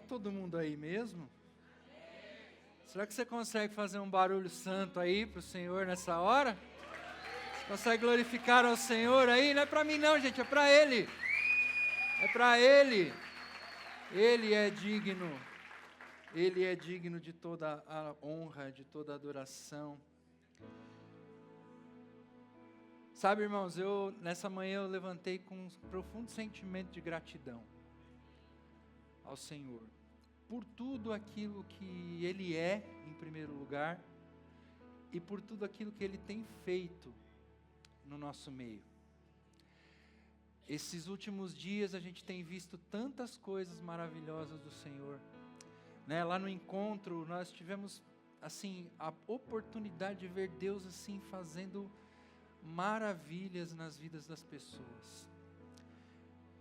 todo mundo aí mesmo? Será que você consegue fazer um barulho santo aí para o Senhor nessa hora? Você consegue glorificar ao Senhor aí? Não é para mim não, gente, é para Ele. É para Ele. Ele é digno. Ele é digno de toda a honra, de toda a adoração. Sabe, irmãos, nessa manhã eu levantei com um profundo sentimento de gratidão ao Senhor, por tudo aquilo que Ele é, em primeiro lugar, e por tudo aquilo que Ele tem feito no nosso meio. Esses últimos dias a gente tem visto tantas coisas maravilhosas do Senhor, né? Lá no encontro nós tivemos assim a oportunidade de ver Deus assim fazendo maravilhas nas vidas das pessoas.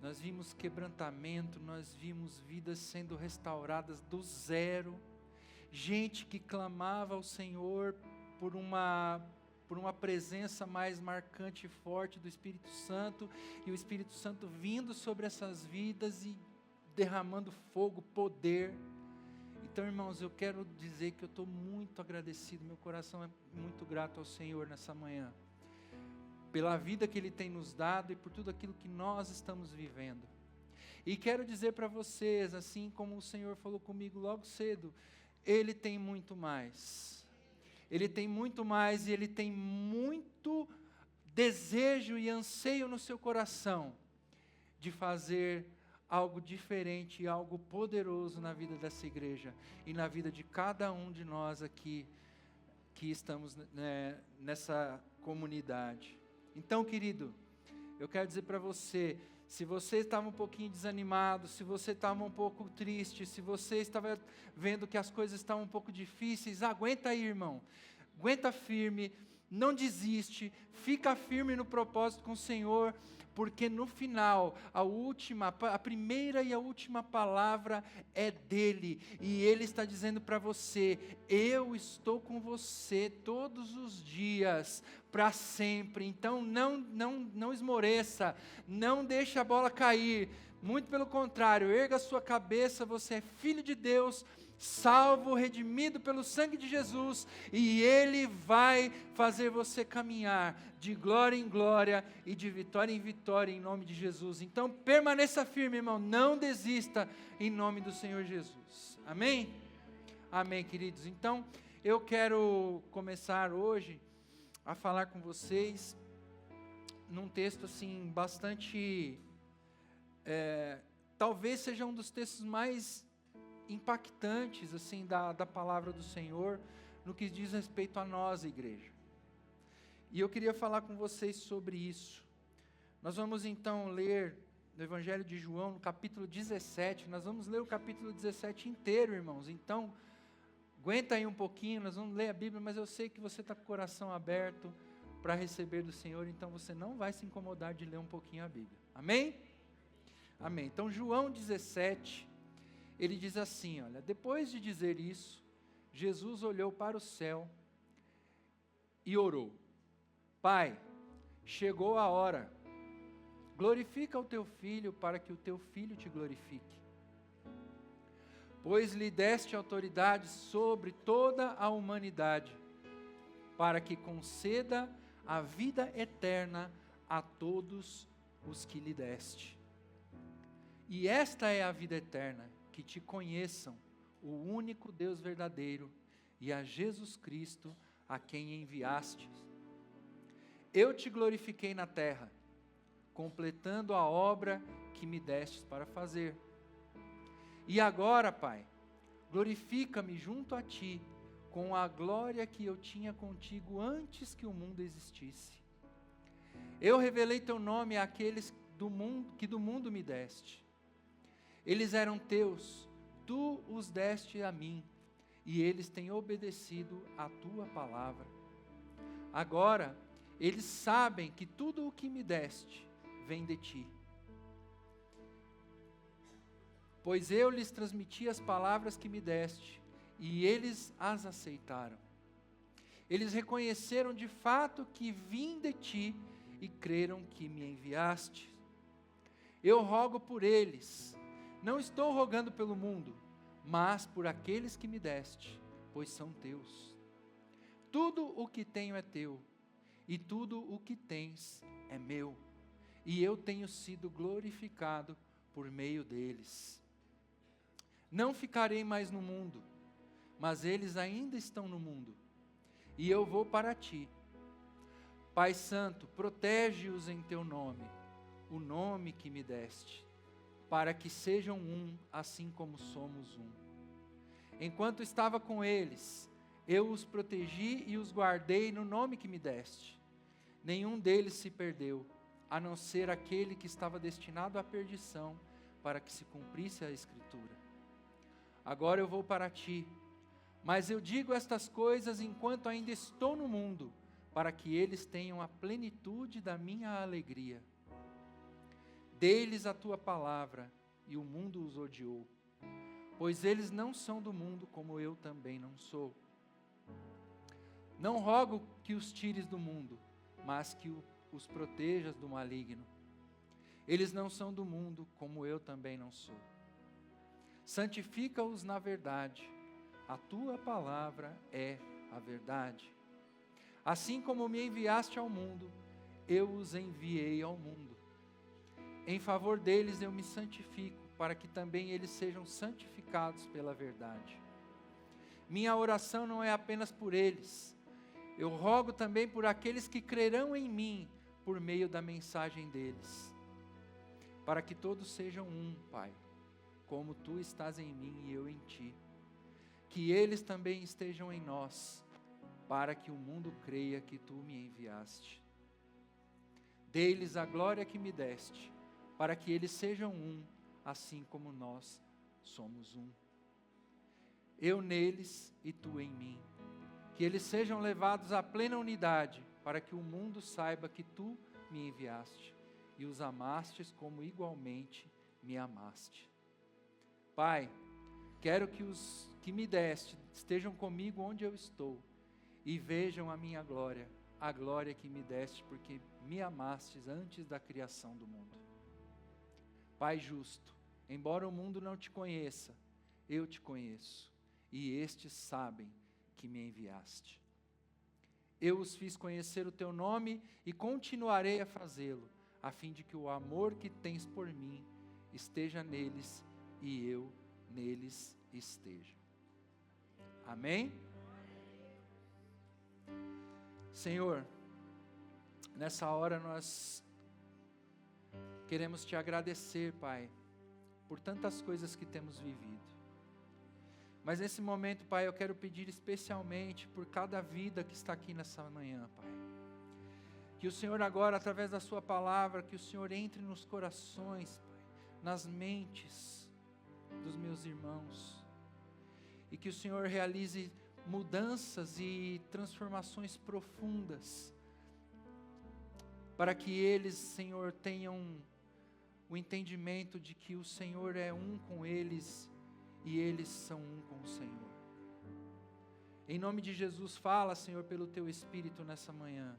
Nós vimos quebrantamento, nós vimos vidas sendo restauradas do zero, gente que clamava ao Senhor por uma presença mais marcante e forte do Espírito Santo, e o Espírito Santo vindo sobre essas vidas e derramando fogo, poder. Então, irmãos, eu quero dizer que eu estou muito agradecido, meu coração é muito grato ao Senhor nessa manhã, pela vida que Ele tem nos dado e por tudo aquilo que nós estamos vivendo. E quero dizer para vocês, assim como o Senhor falou comigo logo cedo, Ele tem muito mais. Ele tem muito mais e Ele tem muito desejo e anseio no seu coração de fazer algo diferente e algo poderoso na vida dessa igreja e na vida de cada um de nós aqui que estamos nessa comunidade. Então, querido, eu quero dizer para você, se você estava um pouquinho desanimado, se você estava um pouco triste, se você estava vendo que as coisas estavam um pouco difíceis, aguenta aí, irmão. Aguenta firme, não desiste, fica firme no propósito com o Senhor, porque no final, a primeira e a última palavra é dEle, e Ele está dizendo para você, eu estou com você todos os dias, para sempre. Então não esmoreça, não deixe a bola cair, muito pelo contrário, erga a sua cabeça, você é filho de Deus, salvo, redimido pelo sangue de Jesus, e Ele vai fazer você caminhar de glória em glória e de vitória em vitória em nome de Jesus. Então permaneça firme, irmão, não desista em nome do Senhor Jesus. Amém? Amém, queridos. Então eu quero começar hoje a falar com vocês num texto assim bastante talvez seja um dos textos mais impactantes assim da palavra do Senhor no que diz respeito a nós, igreja. E eu queria falar com vocês sobre isso. Nós vamos então ler no Evangelho de João, no capítulo 17, nós vamos ler o capítulo 17 inteiro, irmãos. Então, aguenta aí um pouquinho, nós vamos ler a Bíblia, mas eu sei que você está com o coração aberto para receber do Senhor, então você não vai se incomodar de ler um pouquinho a Bíblia. Amém? Amém. Então, João 17, ele diz assim, olha, depois de dizer isso, Jesus olhou para o céu e orou. Pai, chegou a hora, glorifica o teu filho para que o teu filho te glorifique. Pois lhe deste autoridade sobre toda a humanidade, para que conceda a vida eterna a todos os que lhe deste. E esta é a vida eterna, que te conheçam, o único Deus verdadeiro, e a Jesus Cristo, a quem enviastes. Eu te glorifiquei na terra, completando a obra que me destes para fazer. E agora, Pai, glorifica-me junto a Ti, com a glória que eu tinha contigo antes que o mundo existisse. Eu revelei Teu nome àqueles que do mundo me deste. Eles eram Teus, Tu os deste a mim, e eles têm obedecido a Tua palavra. Agora, eles sabem que tudo o que me deste vem de Ti. Pois eu lhes transmiti as palavras que me deste, e eles as aceitaram. Eles reconheceram de fato que vim de Ti, e creram que me enviaste. Eu rogo por eles, não estou rogando pelo mundo, mas por aqueles que me deste, pois são teus. Tudo o que tenho é teu, e tudo o que tens é meu, e eu tenho sido glorificado por meio deles. Não ficarei mais no mundo, mas eles ainda estão no mundo, e eu vou para ti. Pai Santo, protege-os em teu nome, o nome que me deste, para que sejam um, assim como somos um. Enquanto estava com eles, eu os protegi e os guardei no nome que me deste. Nenhum deles se perdeu, a não ser aquele que estava destinado à perdição, para que se cumprisse a Escritura. Agora eu vou para ti, mas eu digo estas coisas enquanto ainda estou no mundo, para que eles tenham a plenitude da minha alegria. Dê-lhes a tua palavra, e o mundo os odiou, pois eles não são do mundo, como eu também não sou. Não rogo que os tires do mundo, mas que os protejas do maligno. Eles não são do mundo, como eu também não sou. Santifica-os na verdade, a tua palavra é a verdade. Assim como me enviaste ao mundo, eu os enviei ao mundo. Em favor deles eu me santifico, para que também eles sejam santificados pela verdade. Minha oração não é apenas por eles, eu rogo também por aqueles que crerão em mim, por meio da mensagem deles, para que todos sejam um, Pai, como tu estás em mim e eu em ti, que eles também estejam em nós, para que o mundo creia que tu me enviaste. Dê-lhes a glória que me deste, para que eles sejam um, assim como nós somos um. Eu neles e tu em mim, que eles sejam levados à plena unidade, para que o mundo saiba que tu me enviaste, e os amastes como igualmente me amaste. Pai, quero que os que me deste estejam comigo onde eu estou, e vejam a minha glória, a glória que me deste, porque me amastes antes da criação do mundo. Pai justo, embora o mundo não te conheça, eu te conheço, e estes sabem que me enviaste. Eu os fiz conhecer o teu nome e continuarei a fazê-lo, a fim de que o amor que tens por mim esteja neles e eu neles esteja. Amém? Senhor, nessa hora nós queremos te agradecer, Pai, por tantas coisas que temos vivido. Mas nesse momento, Pai, eu quero pedir especialmente por cada vida que está aqui nessa manhã, Pai. Que o Senhor agora, através da sua palavra, que o Senhor entre nos corações, Pai, nas mentes dos meus irmãos. E que o Senhor realize mudanças e transformações profundas, para que eles, Senhor, tenham o entendimento de que o Senhor é um com eles e eles são um com o Senhor. Em nome de Jesus, fala, Senhor, pelo teu Espírito nessa manhã,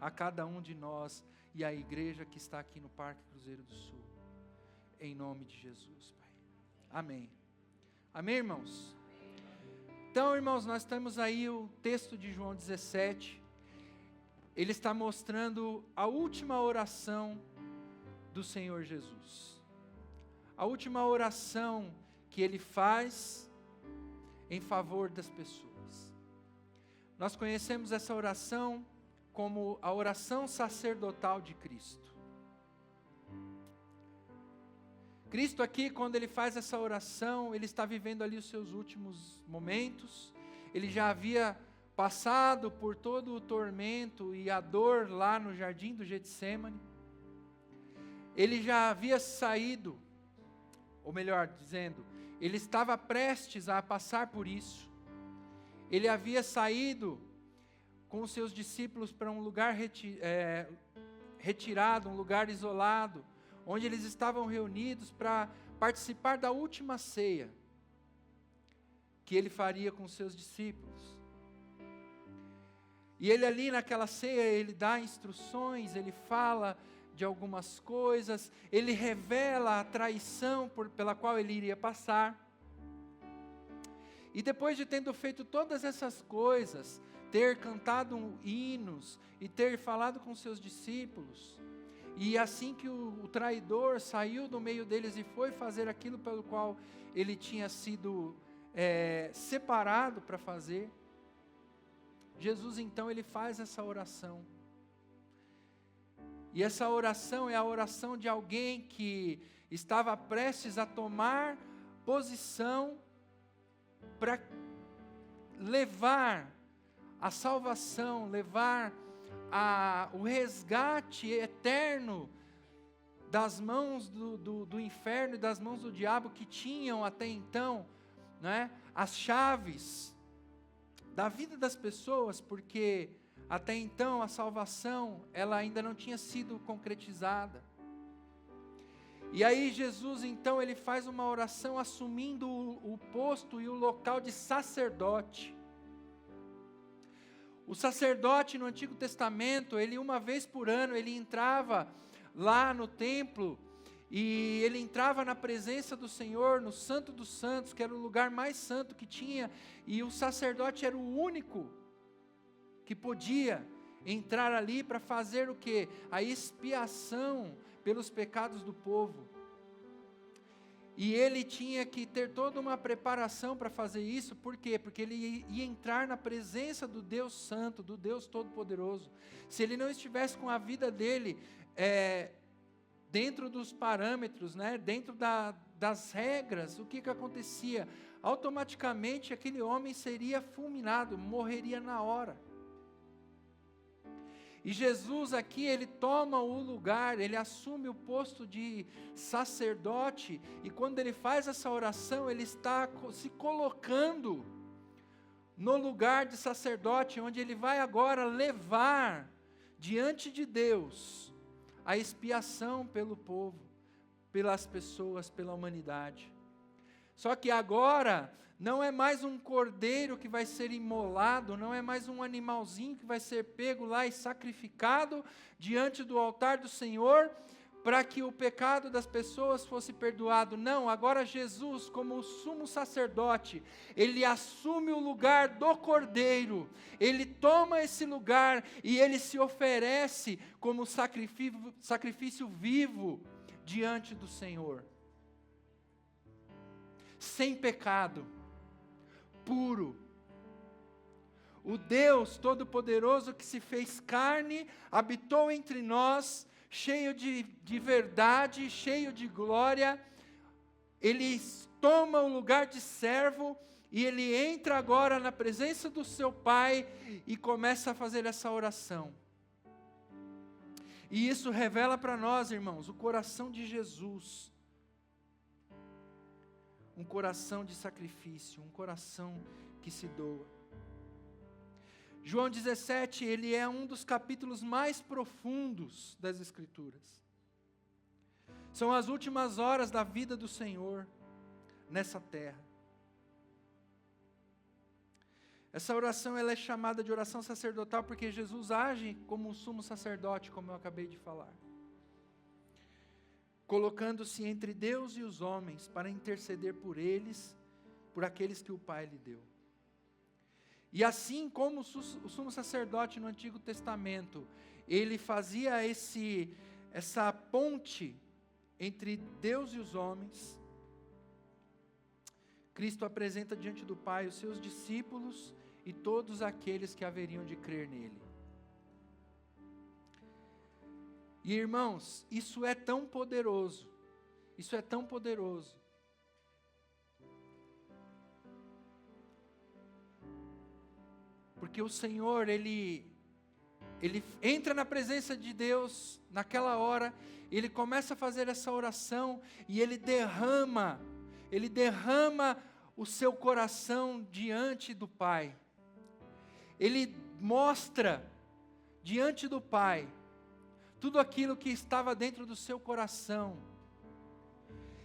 a cada um de nós e à igreja que está aqui no Parque Cruzeiro do Sul. Em nome de Jesus, Pai. Amém. Amém, irmãos? Então, irmãos, nós temos aí o texto de João 17. Ele está mostrando a última oração do Senhor Jesus. A última oração que ele faz em favor das pessoas. Nós conhecemos essa oração como a oração sacerdotal de Cristo. Cristo aqui, quando ele faz essa oração, ele está vivendo ali os seus últimos momentos. Ele já havia passado por todo o tormento e a dor lá no jardim do Getsêmani. Ele já havia saído, ou melhor dizendo, ele estava prestes a passar por isso. Ele havia saído com os seus discípulos para um lugar retirado, um lugar isolado, onde eles estavam reunidos para participar da última ceia que ele faria com os seus discípulos. E ele ali naquela ceia, ele dá instruções, ele fala de algumas coisas, ele revela a traição pela qual ele iria passar. E depois de tendo feito todas essas coisas, ter cantado hinos e ter falado com seus discípulos, e assim que o traidor saiu do meio deles e foi fazer aquilo pelo qual ele tinha sido separado para fazer, Jesus então ele faz essa oração. E essa oração é a oração de alguém que estava prestes a tomar posição para levar a salvação, levar o resgate eterno das mãos do inferno e das mãos do diabo, que tinham até então, né, as chaves da vida das pessoas, porque até então a salvação ela ainda não tinha sido concretizada. E aí Jesus então ele faz uma oração assumindo o posto e o local de sacerdote. O sacerdote no Antigo Testamento, ele uma vez por ano, ele entrava lá no templo, e ele entrava na presença do Senhor, no Santo dos Santos, que era o lugar mais santo que tinha, e o sacerdote era o único que podia entrar ali para fazer o quê? A expiação pelos pecados do povo. E ele tinha que ter toda uma preparação para fazer isso, por quê? Porque ele ia entrar na presença do Deus Santo, do Deus Todo-Poderoso. Se ele não estivesse com a vida dele dentro dos parâmetros, né, dentro das regras, o que acontecia? Automaticamente aquele homem seria fulminado, morreria na hora. E Jesus aqui, ele toma o lugar, ele assume o posto de sacerdote, e quando ele faz essa oração, ele está se colocando no lugar de sacerdote, onde ele vai agora levar diante de Deus a expiação pelo povo, pelas pessoas, pela humanidade. Só que agora não é mais um cordeiro que vai ser imolado, não é mais um animalzinho que vai ser pego lá e sacrificado diante do altar do Senhor, para que o pecado das pessoas fosse perdoado. Não, agora Jesus, como o sumo sacerdote, ele assume o lugar do cordeiro, ele toma esse lugar e ele se oferece como sacrifício vivo diante do Senhor. Sem pecado, puro. O Deus Todo-Poderoso que se fez carne, habitou entre nós, cheio de verdade, cheio de glória. Ele toma o lugar de servo e ele entra agora na presença do seu Pai e começa a fazer essa oração. E isso revela para nós, irmãos, o coração de Jesus. Um coração de sacrifício, um coração que se doa. João 17, ele é um dos capítulos mais profundos das Escrituras. São as últimas horas da vida do Senhor nessa terra. Essa oração ela é chamada de oração sacerdotal porque Jesus age como um sumo sacerdote, como eu acabei de falar, colocando-se entre Deus e os homens para interceder por eles, por aqueles que o Pai lhe deu. E assim como o sumo sacerdote no Antigo Testamento, ele fazia essa ponte entre Deus e os homens, Cristo apresenta diante do Pai os seus discípulos e todos aqueles que haveriam de crer nele. E irmãos, isso é tão poderoso, porque o Senhor, Ele entra na presença de Deus naquela hora, Ele começa a fazer essa oração, e Ele derrama o seu coração diante do Pai. Ele mostra diante do Pai tudo aquilo que estava dentro do seu coração.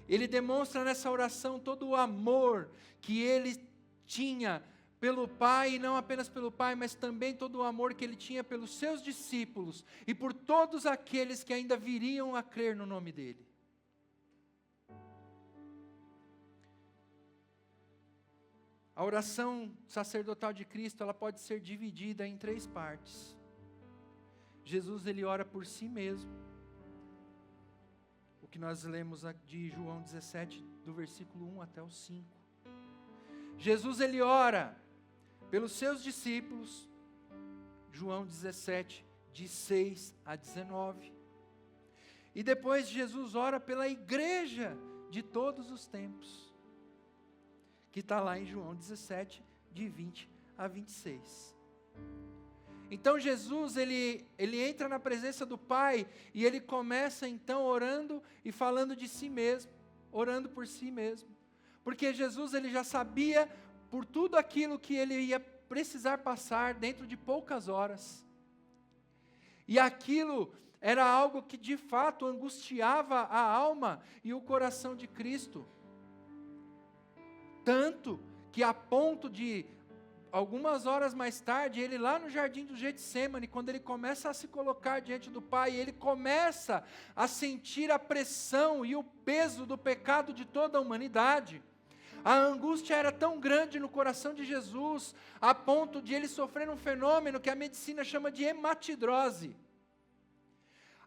Ele demonstra nessa oração todo o amor que ele tinha pelo Pai, e não apenas pelo Pai, mas também todo o amor que ele tinha pelos seus discípulos e por todos aqueles que ainda viriam a crer no nome dele. A oração sacerdotal de Cristo, ela pode ser dividida em 3 partes. Jesus, ele ora por si mesmo. O que nós lemos de João 17, do versículo 1 até o 5. Jesus, ele ora pelos seus discípulos. João 17, de 6 a 19. E depois Jesus ora pela igreja de todos os tempos, que está lá em João 17, de 20 a 26. Então Jesus, ele entra na presença do Pai, e ele começa então orando e falando de si mesmo, orando por si mesmo. Porque Jesus, ele já sabia por tudo aquilo que ele ia precisar passar dentro de poucas horas. E aquilo era algo que de fato angustiava a alma e o coração de Cristo. Tanto que a ponto de, algumas horas mais tarde, ele lá no jardim do Getsemane, quando ele começa a se colocar diante do Pai, ele começa a sentir a pressão e o peso do pecado de toda a humanidade. A angústia era tão grande no coração de Jesus, a ponto de ele sofrer um fenômeno que a medicina chama de hematidrose.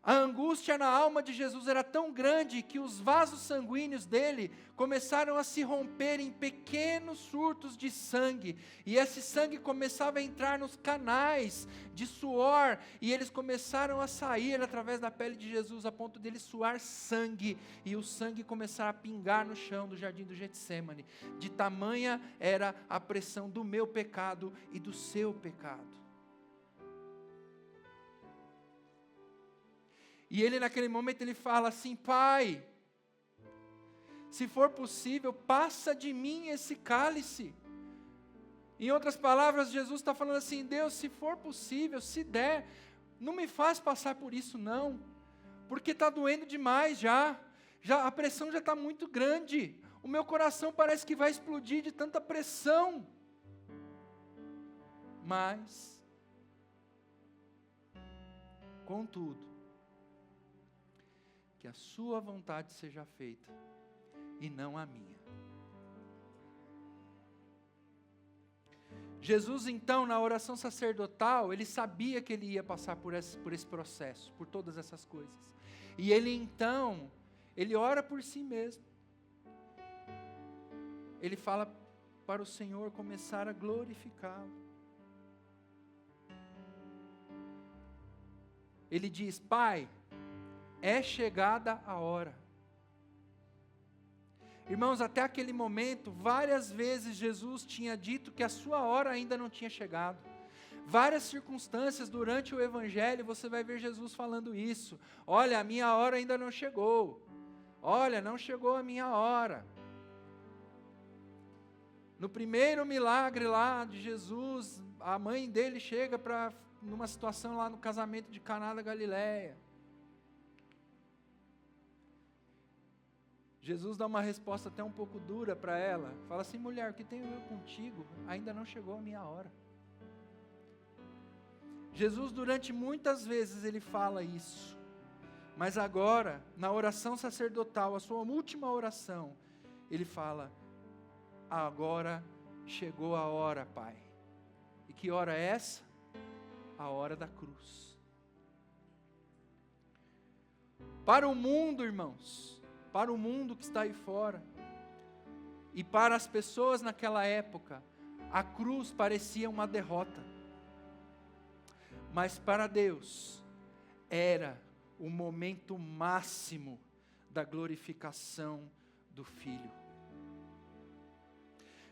A angústia na alma de Jesus era tão grande que os vasos sanguíneos dele começaram a se romper em pequenos surtos de sangue. E esse sangue começava a entrar nos canais de suor, e eles começaram a sair através da pele de Jesus, a ponto dele suar sangue, e o sangue começar a pingar no chão do jardim do Getsemane. De tamanha era a pressão do meu pecado e do seu pecado. E ele naquele momento ele fala assim: Pai, se for possível, passa de mim esse cálice. Em outras palavras, Jesus está falando assim: Deus, se for possível, se der, não me faz passar por isso não, porque está doendo demais já a pressão já está muito grande, o meu coração parece que vai explodir de tanta pressão. Mas, contudo, que a sua vontade seja feita, e não a minha. Jesus então, na oração sacerdotal, ele sabia que ele ia passar por esse processo, por todas essas coisas. E ele então, ele ora por si mesmo. Ele fala para o Senhor começar a glorificá-lo. Ele diz: Pai, é chegada a hora. Irmãos, até aquele momento, várias vezes Jesus tinha dito que a sua hora ainda não tinha chegado. Várias circunstâncias durante o Evangelho, você vai ver Jesus falando isso. Olha, a minha hora ainda não chegou. Olha, não chegou a minha hora. No primeiro milagre lá de Jesus, a mãe dele chega numa situação lá no casamento de Caná da Galileia. Jesus dá uma resposta até um pouco dura para ela. Fala assim: mulher, o que tenho eu contigo? Ainda não chegou a minha hora. Jesus, durante muitas vezes, ele fala isso. Mas agora, na oração sacerdotal, a sua última oração, ele fala: agora chegou a hora, Pai. E que hora é essa? A hora da cruz. Para o mundo, irmãos, para o mundo que está aí fora, e para as pessoas naquela época, a cruz parecia uma derrota. Mas para Deus, era o momento máximo da glorificação do Filho.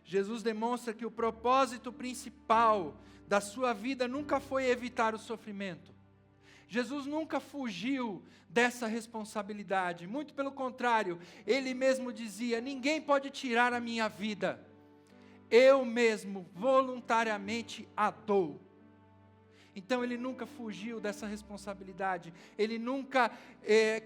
Jesus demonstra que o propósito principal da sua vida nunca foi evitar o sofrimento. Jesus nunca fugiu dessa responsabilidade, muito pelo contrário, ele mesmo dizia: ninguém pode tirar a minha vida, eu mesmo voluntariamente a dou. Então ele nunca fugiu dessa responsabilidade, ele nunca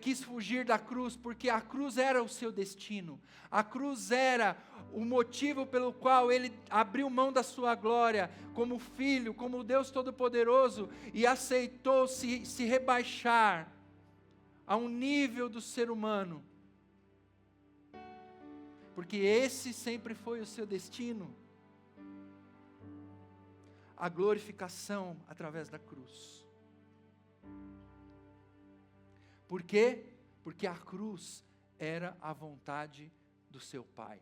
quis fugir da cruz, porque a cruz era o seu destino, a cruz era o motivo pelo qual ele abriu mão da sua glória, como filho, como Deus Todo-Poderoso, e aceitou se rebaixar a um nível do ser humano, porque esse sempre foi o seu destino. a glorificação através da cruz. Por quê? Porque a cruz era a vontade do seu Pai.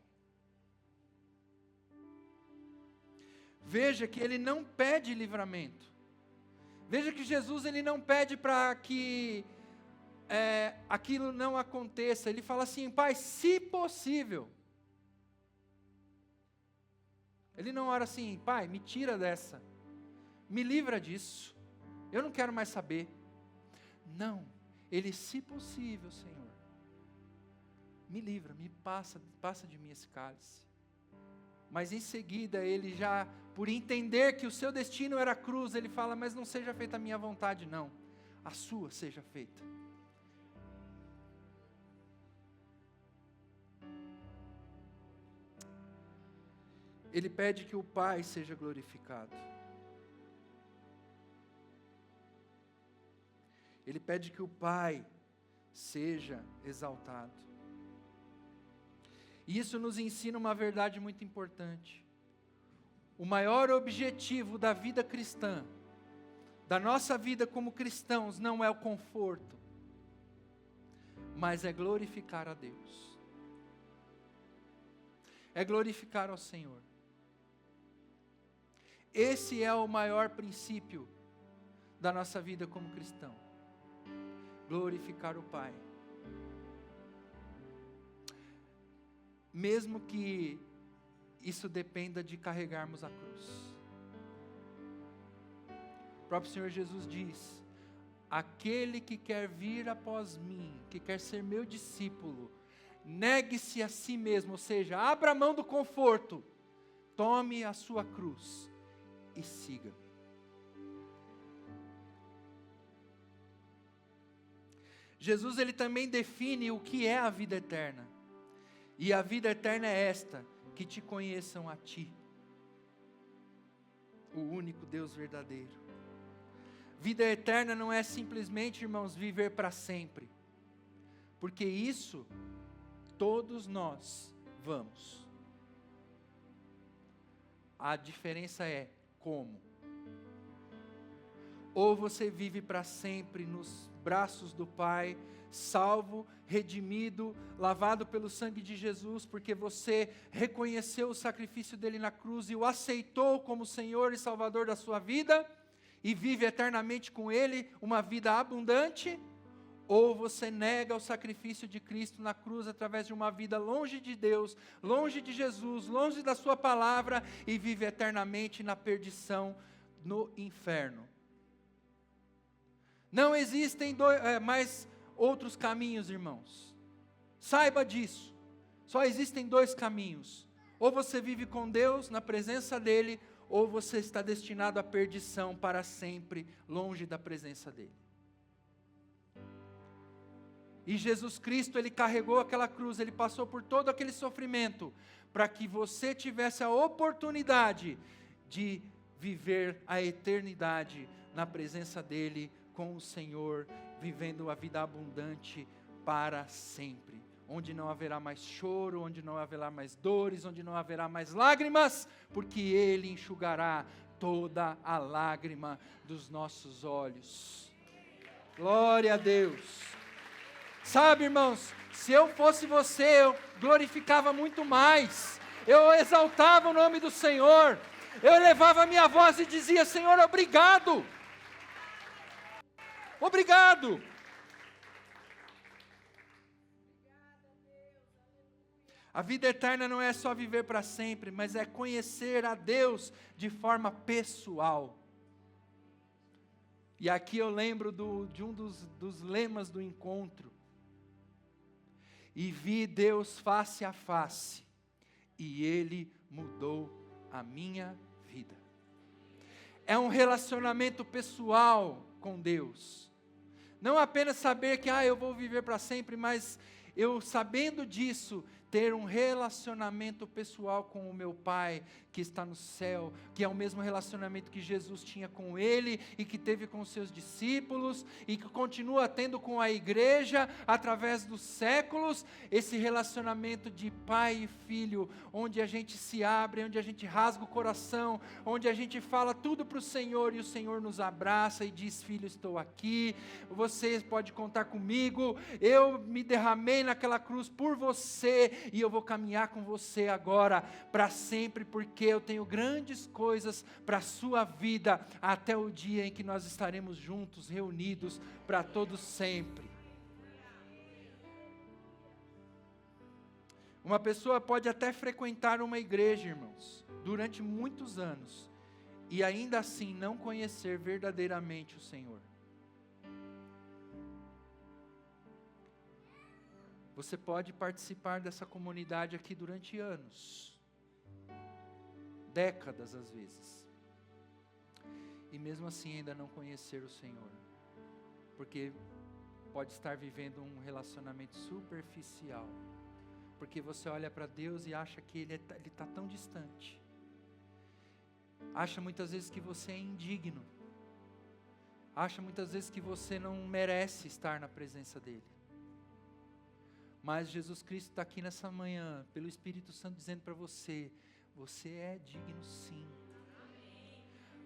Veja que ele não pede livramento. Veja que Jesus ele não pede para que aquilo não aconteça. Ele fala assim: Pai, se possível. Ele não ora assim: Pai, me tira dessa, me livra disso, eu não quero mais saber. Não, ele, se possível, Senhor, me livra, me passa de mim esse cálice. Mas em seguida ele já, por entender que o seu destino era a cruz, ele fala: mas não seja feita a minha vontade, não, a sua seja feita. Ele pede que o Pai seja glorificado. Ele pede que o Pai seja exaltado. E isso nos ensina uma verdade muito importante. O maior objetivo da vida cristã, da nossa vida como cristãos, não é o conforto, mas é glorificar a Deus. É glorificar ao Senhor. Esse é o maior princípio da nossa vida como cristão. Glorificar o Pai. Mesmo que isso dependa de carregarmos a cruz. O próprio Senhor Jesus diz: aquele que quer vir após mim, que quer ser meu discípulo, negue-se a si mesmo, ou seja, abra mão do conforto, tome a sua cruz e siga-me. Jesus ele também define o que é a vida eterna. E a vida eterna é esta: que te conheçam a ti, o único Deus verdadeiro. Vida eterna não é simplesmente, irmãos, viver para sempre, porque isso todos nós vamos. A diferença é como. Ou você vive para sempre nos braços do Pai, salvo, redimido, lavado pelo sangue de Jesus, porque você reconheceu o sacrifício dele na cruz e o aceitou como Senhor e Salvador da sua vida, e vive eternamente com ele uma vida abundante. Ou você nega o sacrifício de Cristo na cruz através de uma vida longe de Deus, longe de Jesus, longe da sua palavra, e vive eternamente na perdição, no inferno. Não existem mais outros caminhos, irmãos. Saiba disso. Só existem dois caminhos. Ou você vive com Deus, na presença dEle, ou você está destinado à perdição para sempre, longe da presença dEle. E Jesus Cristo, Ele carregou aquela cruz, Ele passou por todo aquele sofrimento, para que você tivesse a oportunidade de viver a eternidade na presença dEle, com o Senhor, vivendo a vida abundante para sempre, onde não haverá mais choro, onde não haverá mais dores, onde não haverá mais lágrimas, porque Ele enxugará toda a lágrima dos nossos olhos. Glória a Deus. Sabe, irmãos, se eu fosse você, eu glorificava muito mais, eu exaltava o nome do Senhor, eu elevava a minha voz e dizia: Senhor, obrigado. Obrigado. A vida eterna não é só viver para sempre, mas é conhecer a Deus de forma pessoal. E aqui eu lembro de um dos lemas do encontro. E vi Deus face a face, e Ele mudou a minha vida. É um relacionamento pessoal com Deus. Não apenas saber que eu vou viver para sempre, mas eu, sabendo disso, ter um relacionamento pessoal com o meu Pai que está no céu, que é o mesmo relacionamento que Jesus tinha com Ele e que teve com os seus discípulos e que continua tendo com a igreja através dos séculos, esse relacionamento de pai e filho, onde a gente se abre, onde a gente rasga o coração, onde a gente fala tudo para o Senhor e o Senhor nos abraça e diz: filho, estou aqui, você pode contar comigo, eu me derramei naquela cruz por você, e eu vou caminhar com você agora, para sempre, porque eu tenho grandes coisas para a sua vida, até o dia em que nós estaremos juntos, reunidos, para todos sempre. Uma pessoa pode até frequentar uma igreja, irmãos, durante muitos anos, e ainda assim não conhecer verdadeiramente o Senhor. Você pode participar dessa comunidade aqui durante anos, décadas às vezes, e mesmo assim ainda não conhecer o Senhor, porque pode estar vivendo um relacionamento superficial, porque você olha para Deus e acha que Ele está tão distante, acha muitas vezes que você é indigno, acha muitas vezes que você não merece estar na presença dEle. Mas Jesus Cristo está aqui nessa manhã, pelo Espírito Santo, dizendo para você: você é digno sim.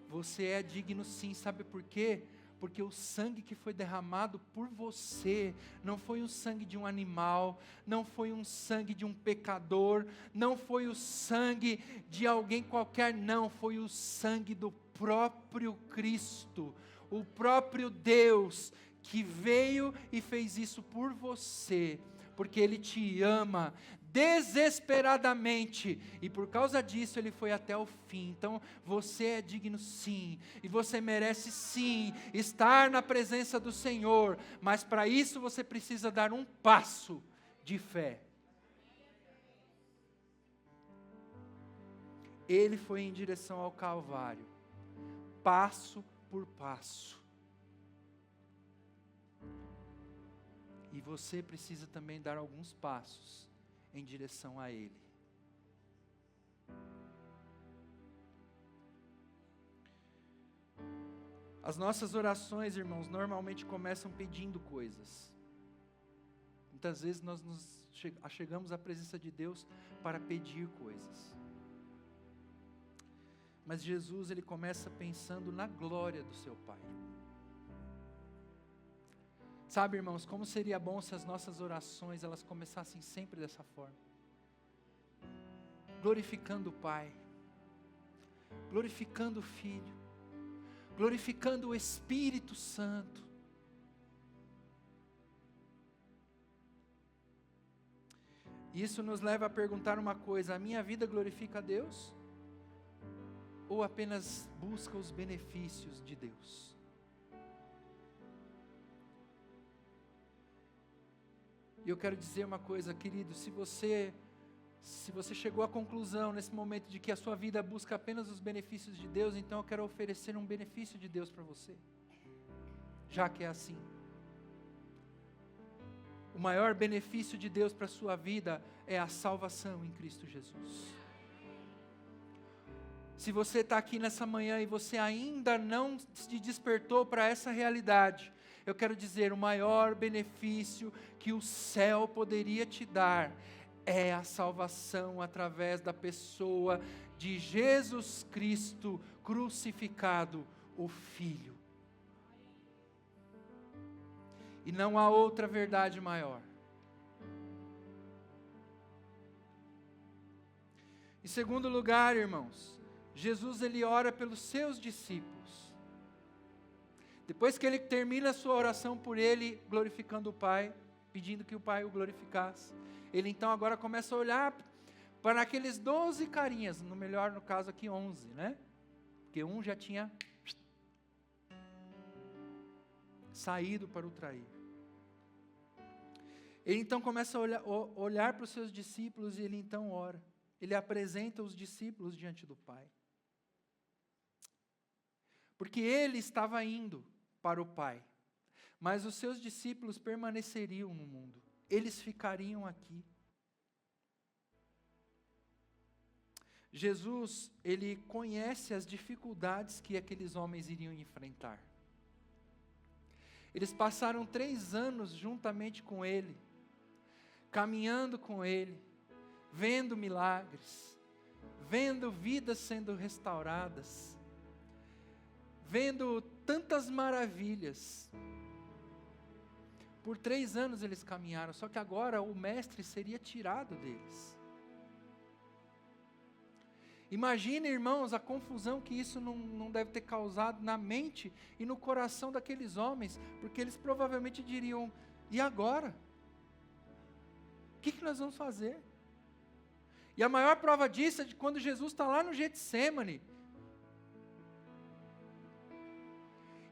Você é digno sim, sabe por quê? Porque o sangue que foi derramado por você, não foi o sangue de um animal, não foi um sangue de um pecador, não foi o sangue de alguém qualquer, não, foi o sangue do próprio Cristo, o próprio Deus, que veio e fez isso por você, porque Ele te ama desesperadamente, e por causa disso Ele foi até o fim. Então você é digno sim, e você merece sim estar na presença do Senhor, mas para isso você precisa dar um passo de fé. Ele foi em direção ao Calvário, passo por passo. E você precisa também dar alguns passos em direção a Ele. As nossas orações, irmãos, normalmente começam pedindo coisas. Muitas vezes nós nos chegamos à presença de Deus para pedir coisas. Mas Jesus, Ele começa pensando na glória do seu Pai. Sabe, irmãos, como seria bom se as nossas orações, elas começassem sempre dessa forma. Glorificando o Pai, glorificando o Filho, glorificando o Espírito Santo. Isso nos leva a perguntar uma coisa: a minha vida glorifica a Deus? Ou apenas busca os benefícios de Deus? E eu quero dizer uma coisa, querido, se você chegou à conclusão nesse momento de que a sua vida busca apenas os benefícios de Deus, então eu quero oferecer um benefício de Deus para você, já que é assim. O maior benefício de Deus para a sua vida é a salvação em Cristo Jesus. Se você está aqui nessa manhã e você ainda não se despertou para essa realidade, eu quero dizer, o maior benefício que o céu poderia te dar é a salvação através da pessoa de Jesus Cristo crucificado, o Filho. E não há outra verdade maior. Em segundo lugar, irmãos, Jesus, Ele ora pelos seus discípulos. Depois que Ele termina a sua oração por Ele, glorificando o Pai, pedindo que o Pai o glorificasse, Ele então agora começa a olhar para aqueles 12 carinhas, no caso aqui 11, né? Porque um já tinha saído para o trair. Ele então começa a olhar para os seus discípulos e Ele então ora. Ele apresenta os discípulos diante do Pai. Porque Ele estava indo para o Pai, mas os seus discípulos permaneceriam no mundo, eles ficariam aqui. Jesus, ele conhece as dificuldades que aqueles homens iriam enfrentar. Eles passaram 3 anos juntamente com ele, caminhando com ele, vendo milagres, vendo vidas sendo restauradas, vendo tantas maravilhas. Por 3 anos eles caminharam, só que agora o mestre seria tirado deles. Imagina, irmãos, a confusão que isso não deve ter causado na mente e no coração daqueles homens, porque eles provavelmente diriam: e agora? O que nós vamos fazer? E a maior prova disso é de quando Jesus está lá no Getsêmani,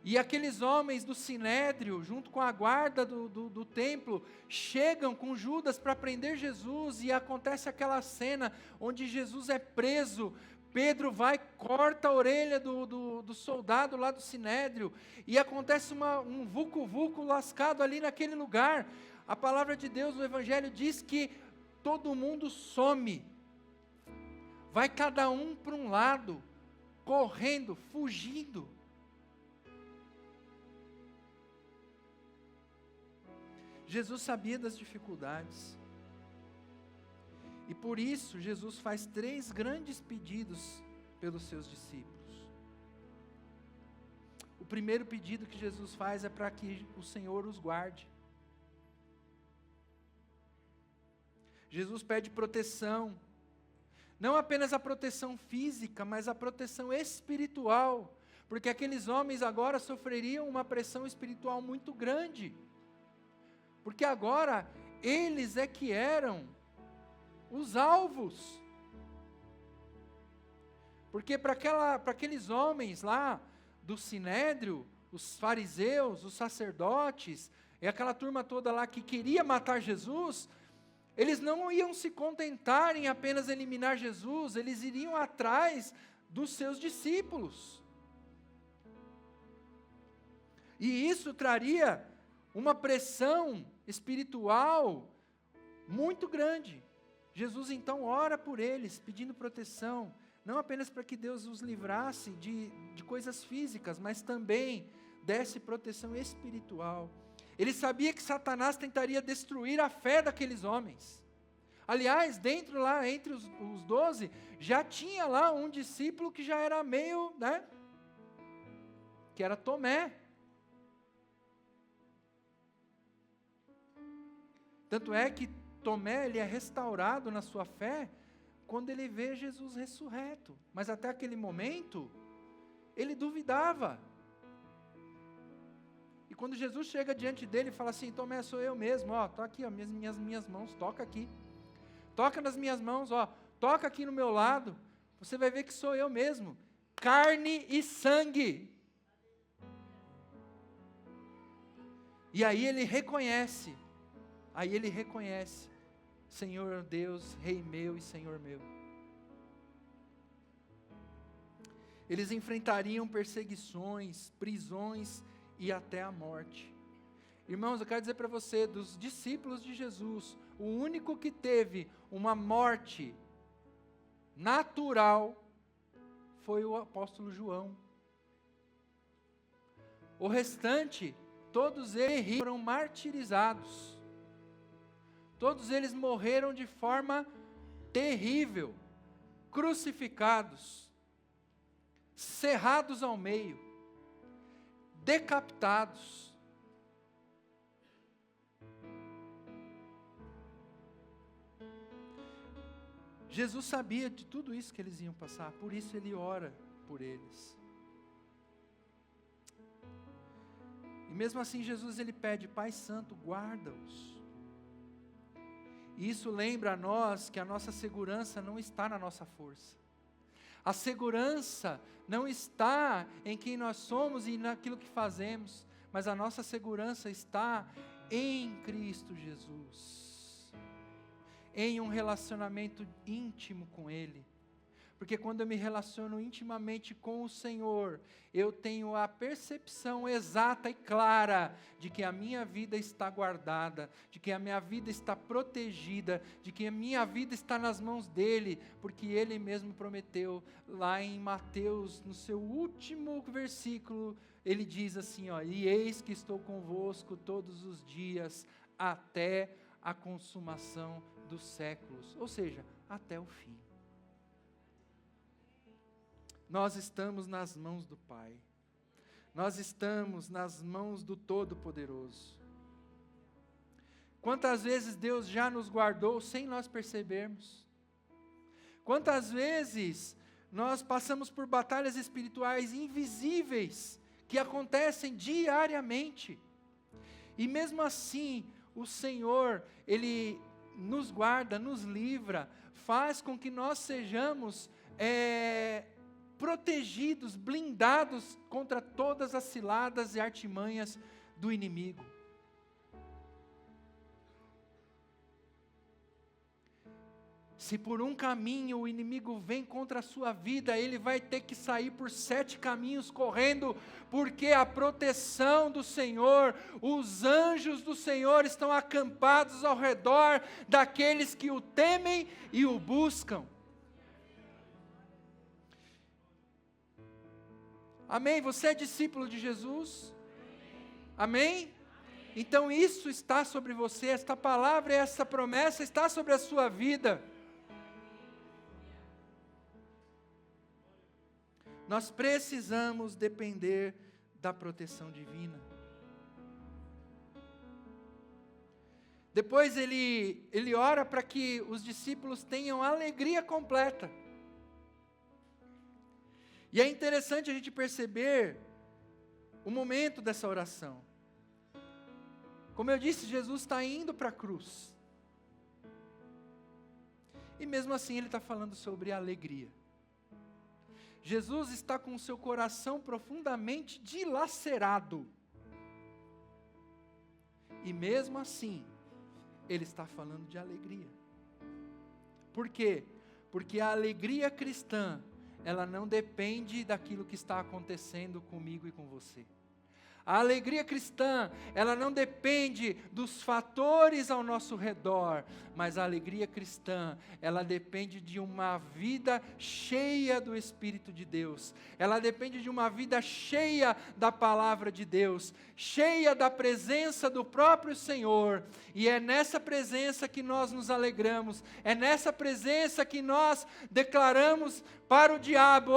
e aqueles homens do Sinédrio, junto com a guarda do templo, chegam com Judas para prender Jesus, e acontece aquela cena onde Jesus é preso. Pedro vai, corta a orelha do soldado lá do Sinédrio, e acontece um vucu-vucu lascado ali naquele lugar. A palavra de Deus no Evangelho diz que todo mundo some, vai cada um para um lado, correndo, fugindo. Jesus sabia das dificuldades. E por isso, Jesus faz 3 grandes pedidos pelos seus discípulos. O primeiro pedido que Jesus faz é para que o Senhor os guarde. Jesus pede proteção. Não apenas a proteção física, mas a proteção espiritual. Porque aqueles homens agora sofreriam uma pressão espiritual muito grande. Porque agora, eles é que eram os alvos. Porque para aqueles homens lá do Sinédrio, os fariseus, os sacerdotes, e aquela turma toda lá que queria matar Jesus, eles não iam se contentar em apenas eliminar Jesus, eles iriam atrás dos seus discípulos. E isso traria uma pressão espiritual muito grande. Jesus então ora por eles, pedindo proteção, não apenas para que Deus os livrasse de coisas físicas, mas também desse proteção espiritual. Ele sabia que Satanás tentaria destruir a fé daqueles homens. Aliás, dentro lá, entre os 12, já tinha lá um discípulo que já era meio, que era Tomé. Tanto é que Tomé, ele é restaurado na sua fé quando ele vê Jesus ressurreto. Mas até aquele momento, ele duvidava. E quando Jesus chega diante dele e fala assim: Tomé, sou eu mesmo, está aqui, minhas mãos, toca aqui. Toca nas minhas mãos, toca aqui no meu lado. Você vai ver que sou eu mesmo, carne e sangue. E aí ele reconhece. Senhor Deus, Rei meu e Senhor meu. Eles enfrentariam perseguições, prisões e até a morte. Irmãos, eu quero dizer para você, dos discípulos de Jesus, o único que teve uma morte natural foi o apóstolo João. O restante, todos eles foram martirizados. Todos eles morreram de forma terrível, crucificados, cerrados ao meio, decapitados. Jesus sabia de tudo isso que eles iam passar, por isso ele ora por eles. E mesmo assim Jesus ele pede: Pai Santo, guarda-os. E isso lembra a nós que a nossa segurança não está na nossa força. A segurança não está em quem nós somos e naquilo que fazemos, mas a nossa segurança está em Cristo Jesus, em um relacionamento íntimo com Ele. Porque quando eu me relaciono intimamente com o Senhor, eu tenho a percepção exata e clara de que a minha vida está guardada, de que a minha vida está protegida, de que a minha vida está nas mãos dEle, porque Ele mesmo prometeu lá em Mateus, no seu último versículo, Ele diz assim, ó, e eis que estou convosco todos os dias, até a consumação dos séculos, ou seja, até o fim. Nós estamos nas mãos do Pai. Nós estamos nas mãos do Todo-Poderoso. Quantas vezes Deus já nos guardou sem nós percebermos? Quantas vezes nós passamos por batalhas espirituais invisíveis que acontecem diariamente? E mesmo assim, o Senhor, Ele nos guarda, nos livra, faz com que nós sejamos protegidos, blindados contra todas as ciladas e artimanhas do inimigo. Se por um caminho o inimigo vem contra a sua vida, ele vai ter que sair por 7 caminhos correndo, porque a proteção do Senhor, os anjos do Senhor estão acampados ao redor daqueles que o temem e o buscam. Amém? Você é discípulo de Jesus? Amém? Então isso está sobre você, esta palavra e essa promessa está sobre a sua vida. Nós precisamos depender da proteção divina. Depois ele ora para que os discípulos tenham alegria completa. E é interessante a gente perceber o momento dessa oração. Como eu disse, Jesus está indo para a cruz. E mesmo assim ele está falando sobre alegria. Jesus está com o seu coração profundamente dilacerado. E mesmo assim, ele está falando de alegria. Por quê? Porque a alegria cristã, ela não depende daquilo que está acontecendo comigo e com você. A alegria cristã, ela não depende dos fatores ao nosso redor, mas a alegria cristã, ela depende de uma vida cheia do Espírito de Deus, ela depende de uma vida cheia da palavra de Deus, cheia da presença do próprio Senhor, e é nessa presença que nós nos alegramos, é nessa presença que nós declaramos para o diabo,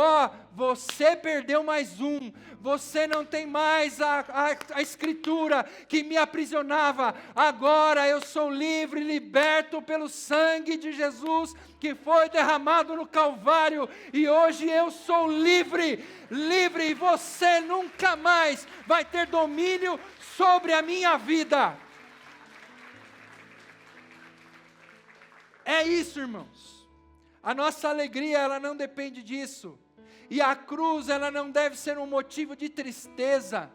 você perdeu mais um, você não tem mais a escritura que me aprisionava, agora eu sou livre, liberto pelo sangue de Jesus, que foi derramado no Calvário, e hoje eu sou livre, e você nunca mais vai ter domínio sobre a minha vida. É isso, irmãos. A nossa alegria, ela não depende disso. E a cruz, ela não deve ser um motivo de tristeza.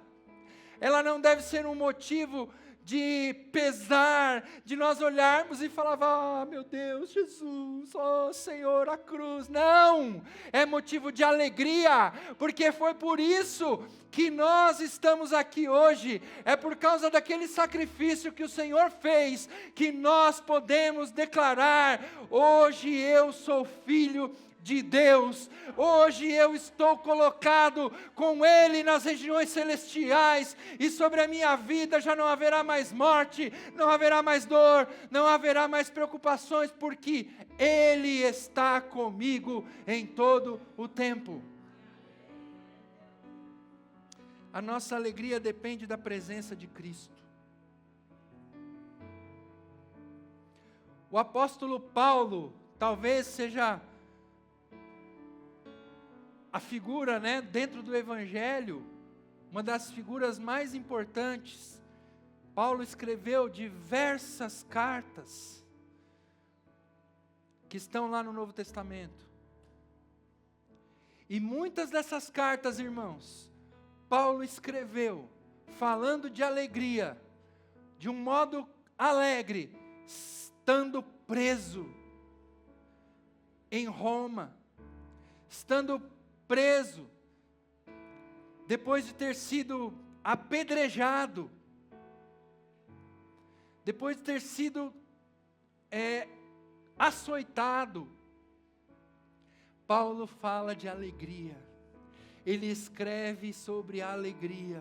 Ela não deve ser um motivo de pesar, de nós olharmos e falar, meu Deus, Jesus, Senhor, a cruz. Não, é motivo de alegria, porque foi por isso que nós estamos aqui hoje, é por causa daquele sacrifício que o Senhor fez, que nós podemos declarar, hoje eu sou filho de Deus, hoje eu estou colocado com Ele nas regiões celestiais, e sobre a minha vida já não haverá mais morte, não haverá mais dor, não haverá mais preocupações, porque Ele está comigo em todo o tempo. A nossa alegria depende da presença de Cristo. O apóstolo Paulo, talvez seja a figura, dentro do Evangelho, uma das figuras mais importantes. Paulo escreveu diversas cartas, que estão lá no Novo Testamento. E muitas dessas cartas, irmãos, Paulo escreveu, falando de alegria, de um modo alegre, estando preso em Roma. estando preso, depois de ter sido apedrejado, depois de ter sido açoitado, Paulo fala de alegria. Ele escreve sobre a alegria.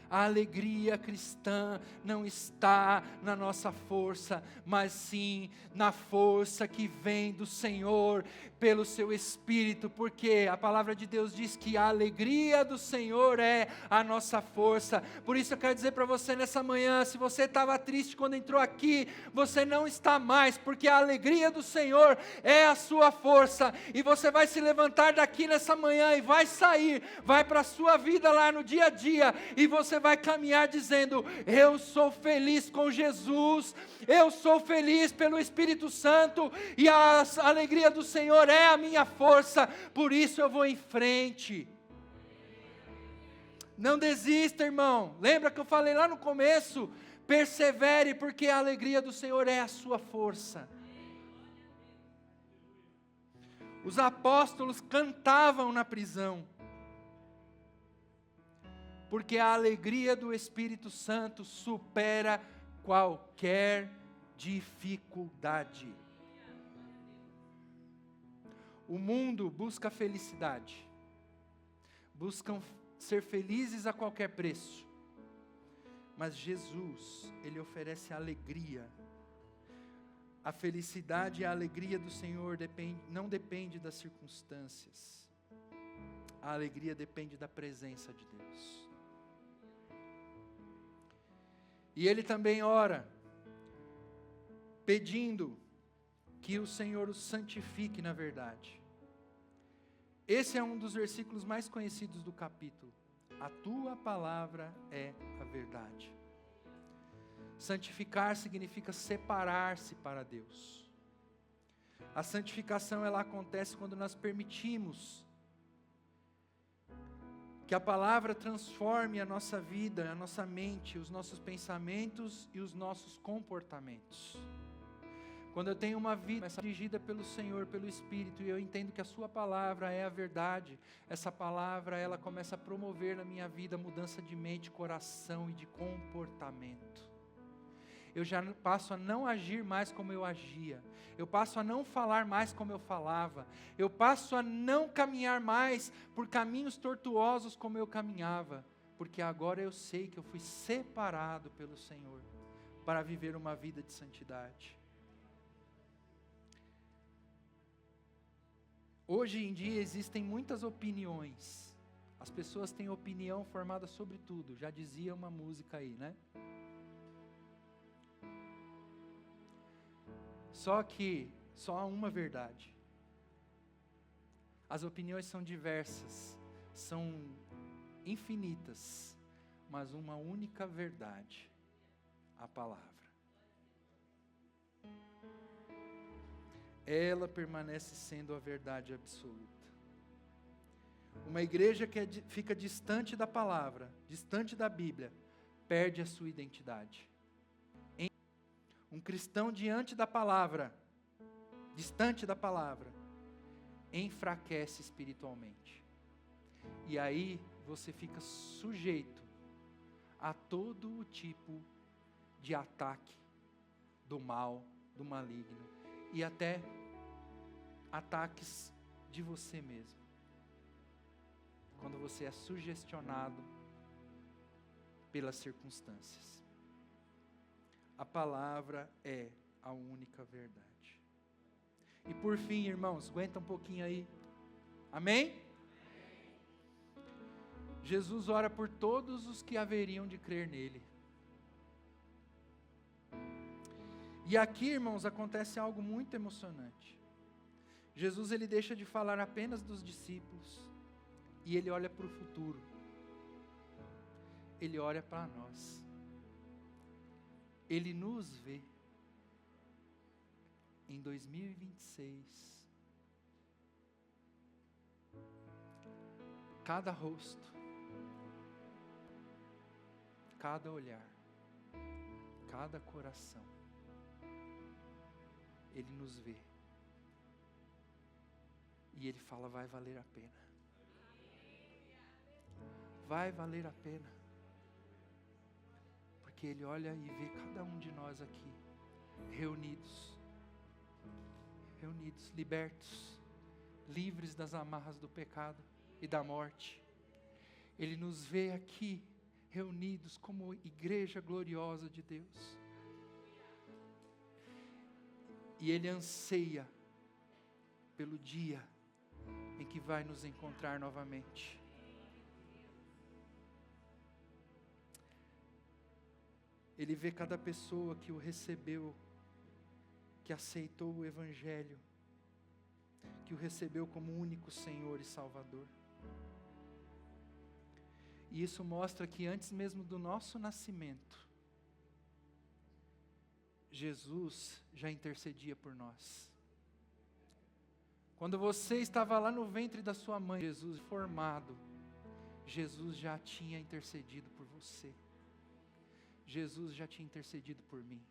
A alegria cristã não está na nossa força, mas sim na força que vem do Senhor pelo seu Espírito, porque a palavra de Deus diz que a alegria do Senhor é a nossa força. Por isso eu quero dizer para você nessa manhã, se você estava triste quando entrou aqui, você não está mais, porque a alegria do Senhor é a sua força, e você vai se levantar daqui nessa manhã e vai sair, vai para a sua vida lá no dia a dia, e você vai caminhar dizendo: eu sou feliz com Jesus, eu sou feliz pelo Espírito Santo, e a alegria do Senhor é a minha força, por isso eu vou em frente. Não desista, irmão. Lembra que eu falei lá no começo? Persevere, porque a alegria do Senhor é a sua força. Os apóstolos cantavam na prisão, porque a alegria do Espírito Santo supera qualquer dificuldade. O mundo busca felicidade, buscam ser felizes a qualquer preço, mas Jesus, Ele oferece alegria. A felicidade e a alegria do Senhor não depende das circunstâncias, a alegria depende da presença de Deus. E ele também ora, pedindo que o Senhor o santifique na verdade. Esse é um dos versículos mais conhecidos do capítulo. A tua palavra é a verdade. Santificar significa separar-se para Deus. A santificação, ela acontece quando nós permitimos que a palavra transforme a nossa vida, a nossa mente, os nossos pensamentos e os nossos comportamentos. Quando eu tenho uma vida dirigida pelo Senhor, pelo Espírito, e eu entendo que a sua palavra é a verdade, essa palavra, ela começa a promover na minha vida mudança de mente, coração e de comportamento. Eu já passo a não agir mais como eu agia, eu passo a não falar mais como eu falava, eu passo a não caminhar mais por caminhos tortuosos como eu caminhava, porque agora eu sei que eu fui separado pelo Senhor para viver uma vida de santidade. Hoje em dia existem muitas opiniões, as pessoas têm opinião formada sobre tudo, já dizia uma música aí, né? Só que só há uma verdade. As opiniões são diversas, são infinitas, mas uma única verdade, a palavra. Ela permanece sendo a verdade absoluta. Uma igreja que fica distante da palavra, distante da Bíblia, perde a sua identidade. Um cristão diante da palavra, distante da palavra, enfraquece espiritualmente. E aí você fica sujeito a todo o tipo de ataque do mal, do maligno, e até ataques de você mesmo. Quando você é sugestionado pelas circunstâncias. A palavra é a única verdade. E por fim, irmãos, aguenta um pouquinho aí. Amém? Jesus ora por todos os que haveriam de crer nele. E aqui, irmãos, acontece algo muito emocionante. Jesus, ele deixa de falar apenas dos discípulos e ele olha para o futuro. Ele olha para nós. Ele nos vê em 2026. Cada rosto, cada olhar, cada coração, Ele nos vê. E Ele fala, vai valer a pena. Vai valer a pena. Porque Ele olha e vê cada um de nós aqui, reunidos, libertos, livres das amarras do pecado e da morte. Ele nos vê aqui, reunidos como igreja gloriosa de Deus. E Ele anseia pelo dia em que vai nos encontrar novamente. Ele vê cada pessoa que o recebeu, que aceitou o Evangelho, que o recebeu como único Senhor e Salvador. E isso mostra que antes mesmo do nosso nascimento, Jesus já intercedia por nós. Quando você estava lá no ventre da sua mãe, Jesus formado, Jesus já tinha intercedido por você. Jesus já tinha intercedido por mim.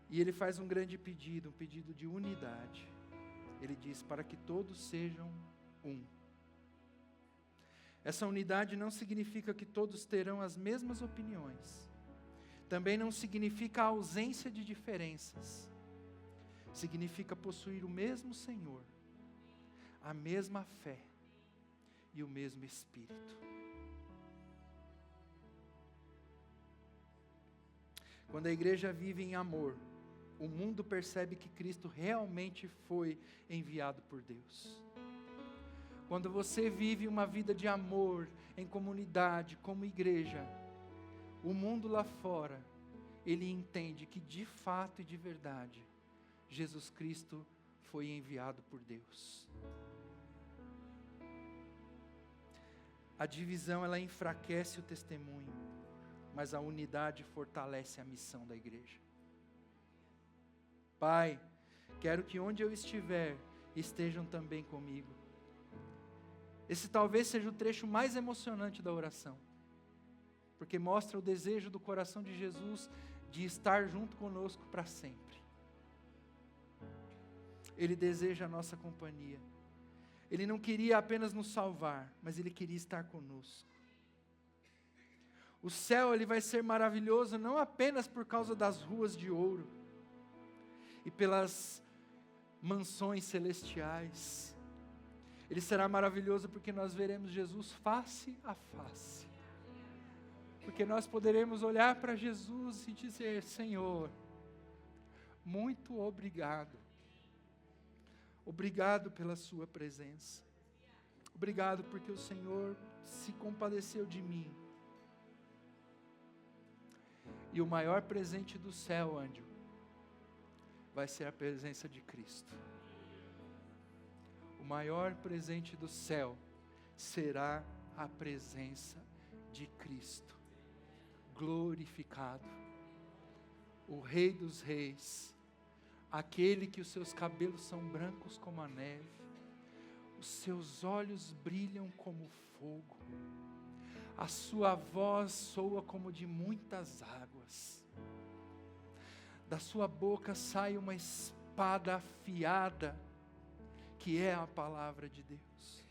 E Ele faz um grande pedido, um pedido de unidade. Ele diz, para que todos sejam um. Essa unidade não significa que todos terão as mesmas opiniões. Também não significa a ausência de diferenças. Significa possuir o mesmo Senhor, a mesma fé e o mesmo Espírito. Quando a igreja vive em amor, o mundo percebe que Cristo realmente foi enviado por Deus. Quando você vive uma vida de amor, em comunidade, como igreja, o mundo lá fora, ele entende que de fato e de verdade, Jesus Cristo foi enviado por Deus. A divisão, ela enfraquece o testemunho, mas a unidade fortalece a missão da igreja. Pai, quero que onde eu estiver, estejam também comigo. Esse talvez seja o trecho mais emocionante da oração, porque mostra o desejo do coração de Jesus de estar junto conosco para sempre. Ele deseja a nossa companhia. Ele não queria apenas nos salvar, mas Ele queria estar conosco. O céu, ele vai ser maravilhoso não apenas por causa das ruas de ouro e pelas mansões celestiais. Ele será maravilhoso porque nós veremos Jesus face a face. Porque nós poderemos olhar para Jesus e dizer, Senhor, muito obrigado. Obrigado pela sua presença. Obrigado porque o Senhor se compadeceu de mim. E o maior presente do céu, Ângelo, vai ser a presença de Cristo. O maior presente do céu será a presença de Cristo, glorificado, o Rei dos Reis, aquele que os seus cabelos são brancos como a neve, os seus olhos brilham como fogo, a sua voz soa como de muitas águas, da sua boca sai uma espada afiada, que é a palavra de Deus.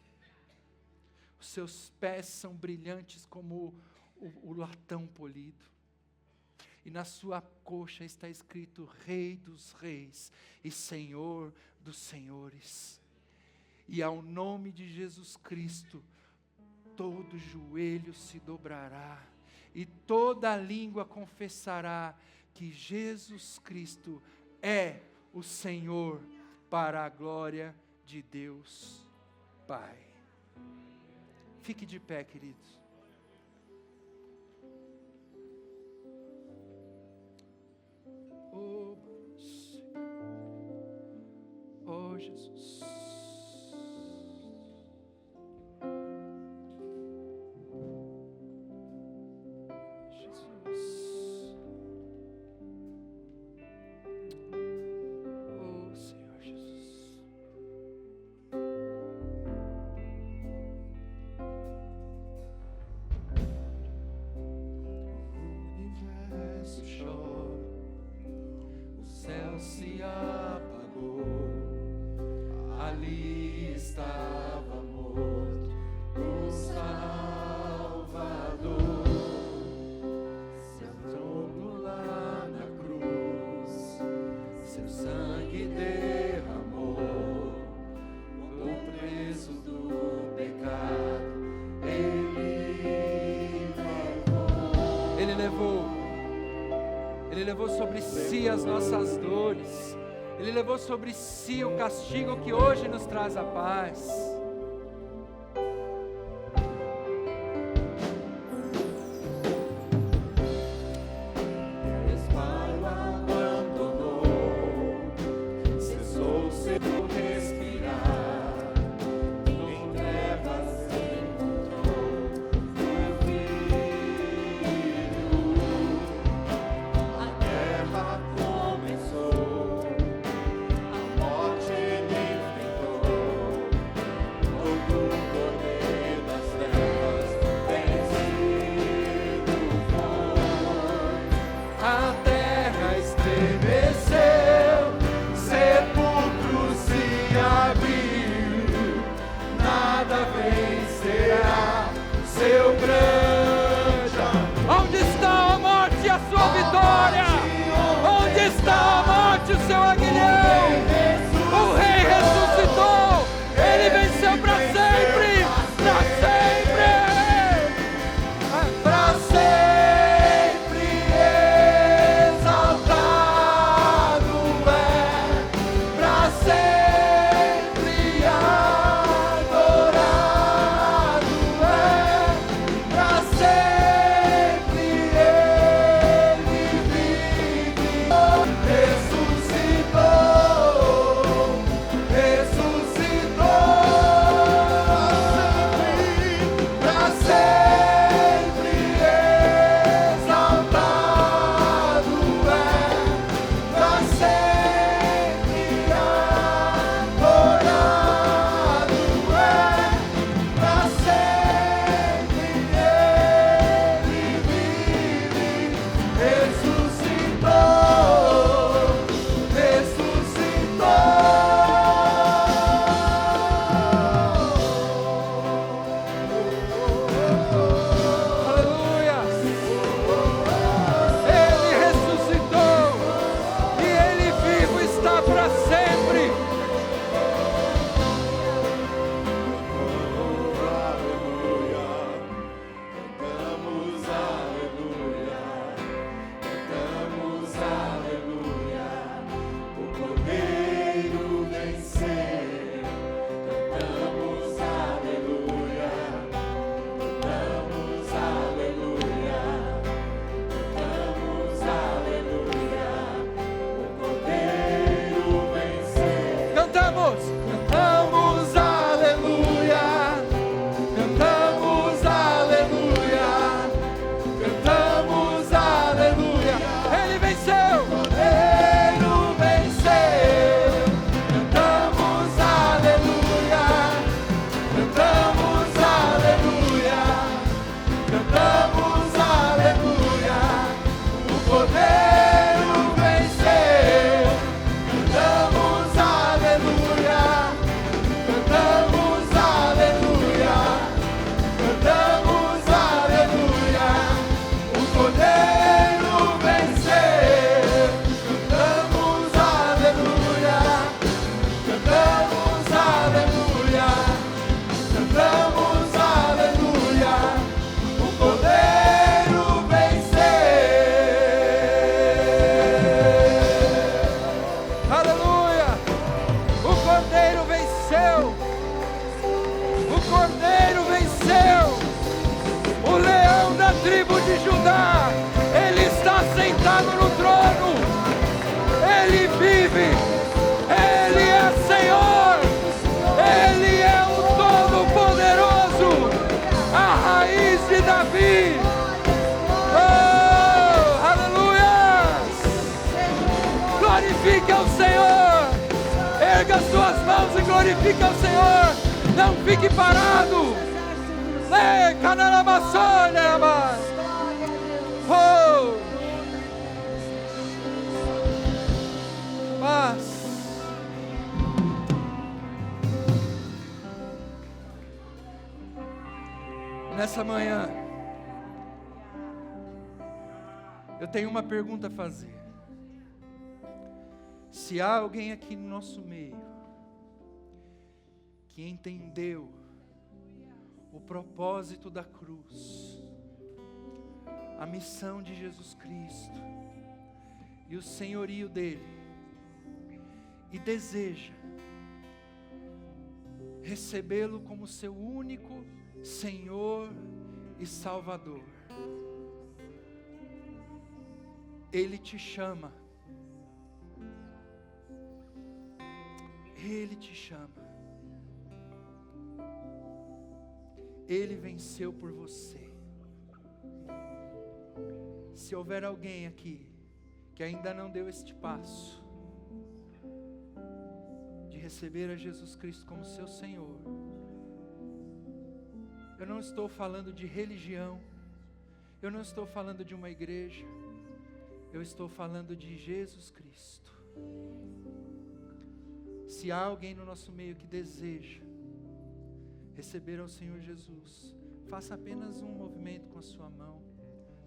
Os seus pés são brilhantes como o latão polido. E na sua coxa está escrito Rei dos Reis e Senhor dos Senhores. E ao nome de Jesus Cristo, todo joelho se dobrará e toda língua confessará que Jesus Cristo é o Senhor, para a glória de Deus Pai. Fique de pé, queridos. Oh, Jesus. levou sobre si as nossas dores. Ele levou sobre si o castigo que hoje nos traz a paz. Glorifica o Senhor, não fique parado. Paz. Nessa manhã, eu tenho uma pergunta a fazer. Se há alguém aqui no nosso meio que entendeu o propósito da cruz, a missão de Jesus Cristo, e o senhorio dele, e deseja recebê-lo como seu único Senhor e Salvador, Ele te chama. Ele te chama. Ele venceu por você. Se houver alguém aqui que ainda não deu este passo de receber a Jesus Cristo como seu Senhor, eu não estou falando de religião, eu não estou falando de uma igreja, eu estou falando de Jesus Cristo. Se há alguém no nosso meio que deseja receber ao Senhor Jesus, faça apenas um movimento com a sua mão.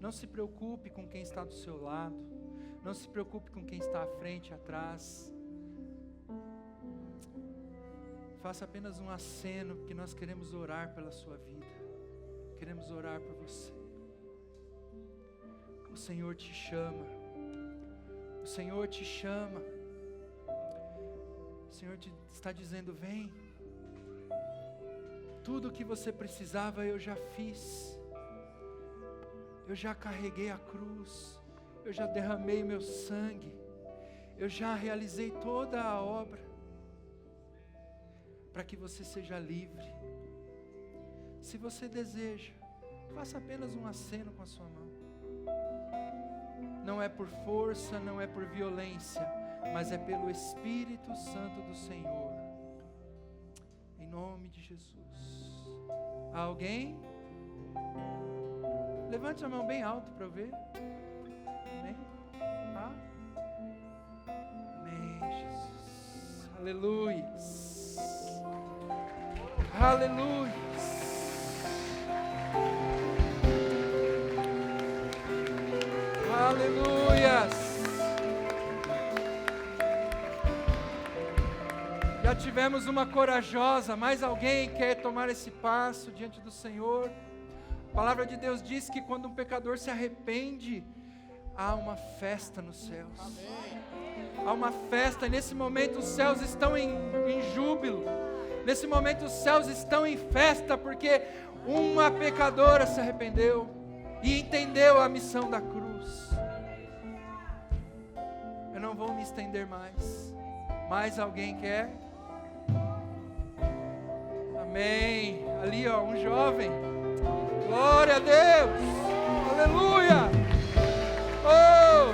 Não se preocupe com quem está do seu lado, não se preocupe com quem está à frente e atrás. Faça apenas um aceno, porque nós queremos orar pela sua vida, queremos orar por você. O Senhor te chama, o Senhor te chama, o Senhor te está dizendo: vem, tudo o que você precisava eu já fiz, eu já carreguei a cruz, eu já derramei meu sangue, eu já realizei toda a obra, para que você seja livre. Se você deseja, faça apenas um aceno com a sua mão. Não é por força, não é por violência, mas é pelo Espírito Santo do Senhor. Em nome de Jesus. Há alguém? Levante a mão bem alto para eu ver. Amém? Ah? Amém, Jesus. Aleluia. Aleluia. Aleluias. Já tivemos uma corajosa, mais alguém quer tomar esse passo diante do Senhor? A palavra de Deus diz que quando um pecador se arrepende, há uma festa nos céus. Há uma festa, e nesse momento os céus estão em júbilo. Nesse momento os céus estão em festa, porque uma pecadora se arrependeu e entendeu a missão da cruz. Eu não vou me estender mais. Mais alguém quer? Amém. Ali ó, um jovem. Glória a Deus. Aleluia. Oh.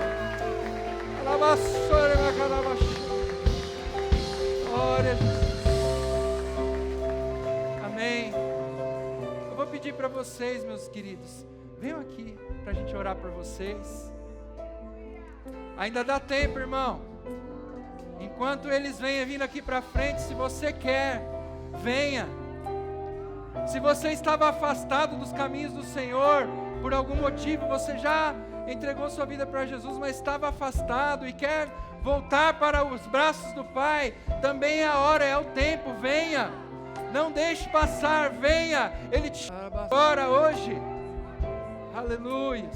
Glória a Jesus. Amém. Eu vou pedir para vocês, meus queridos, venham aqui para a gente orar por vocês. Ainda dá tempo, irmão. Enquanto eles vêm vindo aqui para frente, se você quer, venha. Se você estava afastado dos caminhos do Senhor, por algum motivo, você já entregou sua vida para Jesus, mas estava afastado e quer voltar para os braços do Pai, também é a hora, é o tempo, venha. Não deixe passar, venha. Ele te ora hoje. Aleluia.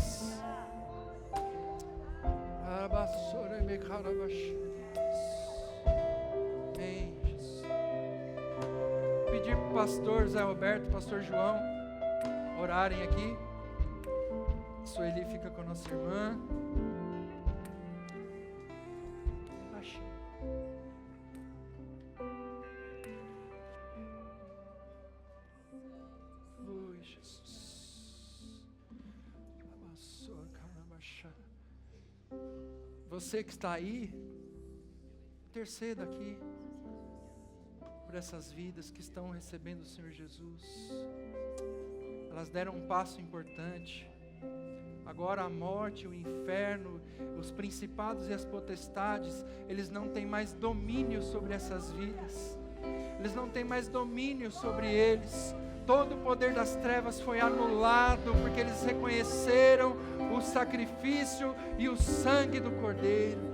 Amém, Jesus. Pedir para o pastor Zé Roberto, pastor João, orarem aqui. Sueli fica com a nossa irmã. Oi, Jesus. Você que está aí, interceda aqui por essas vidas que estão recebendo o Senhor Jesus. Elas deram um passo importante. Agora a morte, o inferno, os principados e as potestades, eles não têm mais domínio sobre essas vidas. Eles não têm mais domínio sobre eles. Todo o poder das trevas foi anulado, porque eles reconheceram o sacrifício e o sangue do Cordeiro.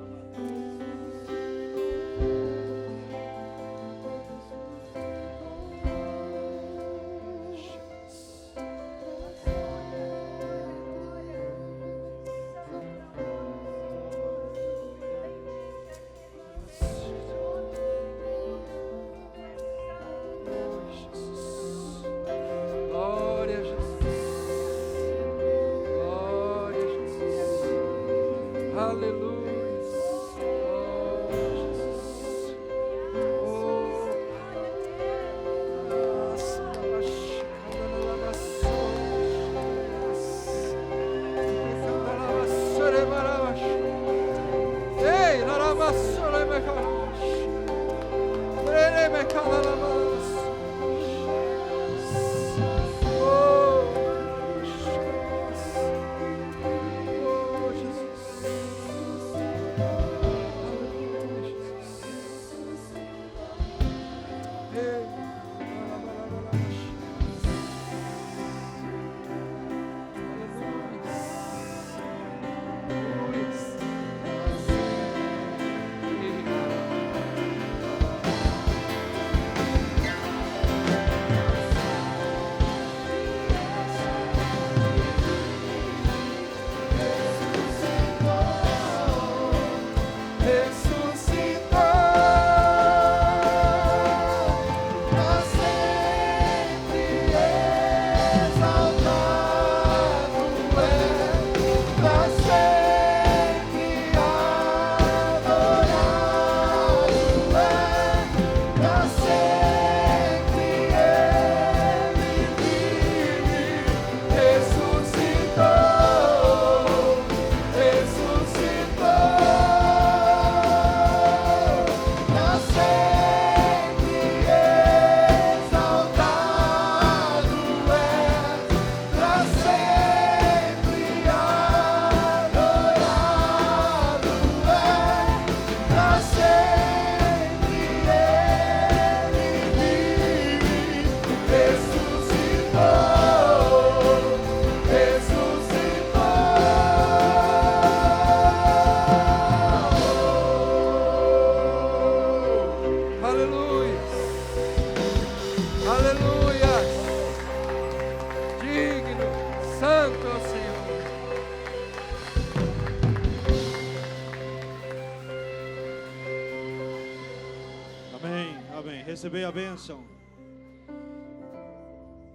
Recebei a bênção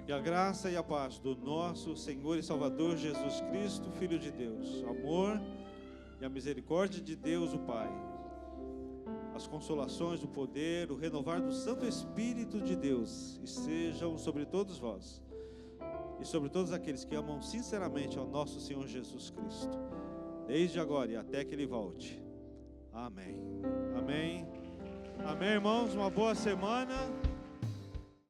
e a graça e a paz do nosso Senhor e Salvador Jesus Cristo, Filho de Deus, o amor e a misericórdia de Deus o Pai, as consolações, o poder, o renovar do Santo Espírito de Deus estejam sobre todos vós e sobre todos aqueles que amam sinceramente ao nosso Senhor Jesus Cristo, desde agora e até que Ele volte. Amém. Amém. Amém, irmãos, uma boa semana.